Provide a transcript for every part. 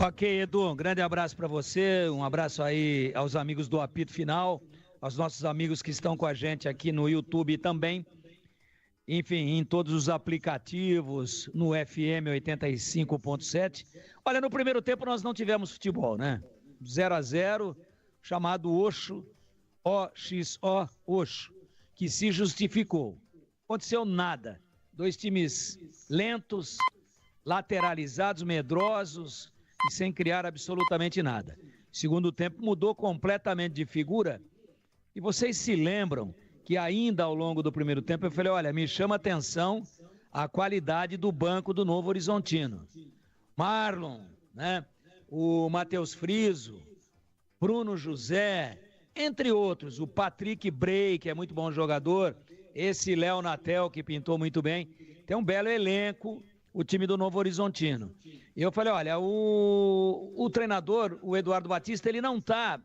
Ok, Edu, um grande abraço para você, um abraço aí aos amigos do Apito Final, aos nossos amigos que estão com a gente aqui no YouTube também, enfim, em todos os aplicativos, no FM 85.7. Olha, no primeiro tempo nós não tivemos futebol, né? 0-0, chamado Oxo, O-X-O, Oxo, que se justificou. Aconteceu nada. Dois times lentos, lateralizados, medrosos e sem criar absolutamente nada. Segundo tempo mudou completamente de figura. E vocês se lembram que ainda ao longo do primeiro tempo eu falei, olha, me chama a atenção a qualidade do banco do Novo Horizontino. Marlon, né? O Matheus Friso, Bruno José, entre outros, o Patrick Bray, que é muito bom jogador, esse Léo Natel, que pintou muito bem. Tem um belo elenco, o time do Novo Horizontino. E eu falei, olha, o treinador, o Eduardo Batista, ele não está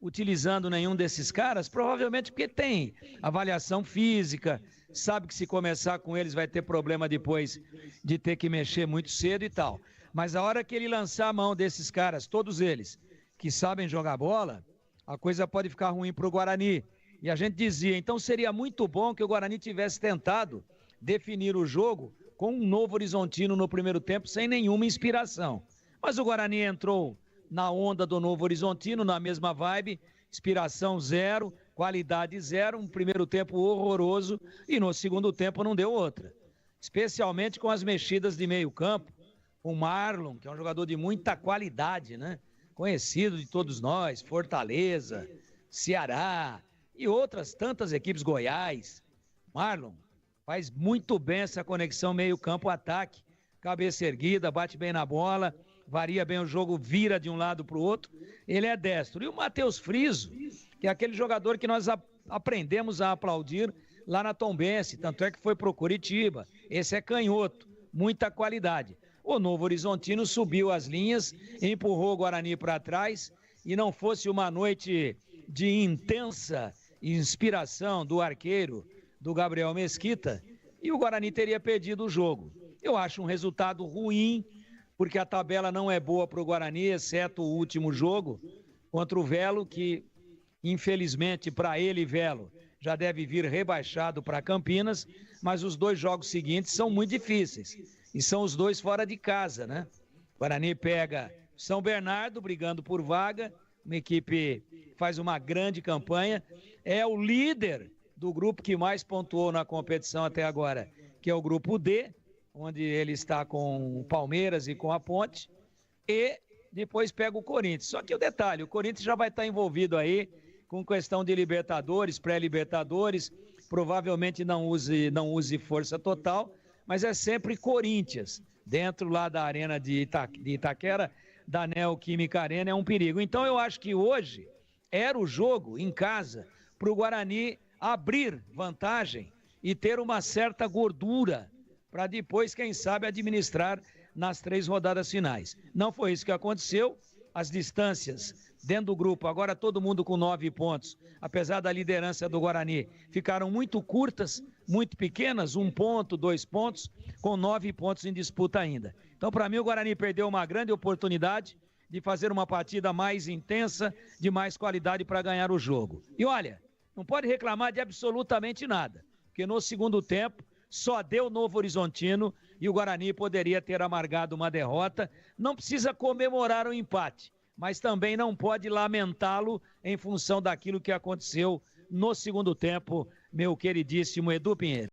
utilizando nenhum desses caras, provavelmente porque tem avaliação física, sabe que se começar com eles vai ter problema depois de ter que mexer muito cedo e tal. Mas a hora que ele lançar a mão desses caras, todos eles, que sabem jogar bola, a coisa pode ficar ruim para o Guarani. E a gente dizia, então seria muito bom que o Guarani tivesse tentado definir o jogo com um Novo Horizontino no primeiro tempo, sem nenhuma inspiração. Mas o Guarani entrou na onda do Novo Horizontino, na mesma vibe, inspiração zero, qualidade zero, um primeiro tempo horroroso e no segundo tempo não deu outra. Especialmente com as mexidas de meio campo, o Marlon, que é um jogador de muita qualidade, né? Conhecido de todos nós, Fortaleza, Ceará e outras tantas equipes, Goiás. Marlon faz muito bem essa conexão meio campo-ataque, cabeça erguida, bate bem na bola, varia bem o jogo, vira de um lado para o outro, ele é destro. E o Matheus Friso, que é aquele jogador que nós aprendemos a aplaudir lá na Tombense, tanto é que foi pro Curitiba, esse é canhoto, muita qualidade. O Novo Horizontino subiu as linhas, empurrou o Guarani para trás, e não fosse uma noite de intensa inspiração do arqueiro, do Gabriel Mesquita, e o Guarani teria perdido o jogo. Eu acho um resultado ruim, porque a tabela não é boa para o Guarani, exceto o último jogo contra o Velo, que infelizmente para ele, Velo, já deve vir rebaixado para Campinas, mas os dois jogos seguintes são muito difíceis, e são os dois fora de casa, né? O Guarani pega São Bernardo, brigando por vaga, uma equipe que faz uma grande campanha, é o líder do grupo que mais pontuou na competição até agora, que é o grupo D, onde ele está com o Palmeiras e com a Ponte, e depois pega o Corinthians. Só que o detalhe, o Corinthians já vai estar envolvido aí com questão de Libertadores, pré-Libertadores, provavelmente não use força total, mas é sempre Corinthians, dentro lá da arena de Itaquera, da Neoquímica Arena, é um perigo. Então eu acho que hoje era o jogo em casa para o Guarani abrir vantagem e ter uma certa gordura para depois, quem sabe, administrar nas 3 rodadas finais. Não foi isso que aconteceu, as distâncias dentro do grupo, agora todo mundo com 9 pontos, apesar da liderança do Guarani, ficaram muito curtas, muito pequenas, 1 ponto, 2 pontos, com 9 pontos em disputa ainda. Então, para mim, o Guarani perdeu uma grande oportunidade de fazer uma partida mais intensa, de mais qualidade para ganhar o jogo. E olha, não pode reclamar de absolutamente nada, porque no segundo tempo só deu Novo Horizontino e o Guarani poderia ter amargado uma derrota. Não precisa comemorar o empate, mas também não pode lamentá-lo em função daquilo que aconteceu no segundo tempo, meu queridíssimo Edu Pinheiro.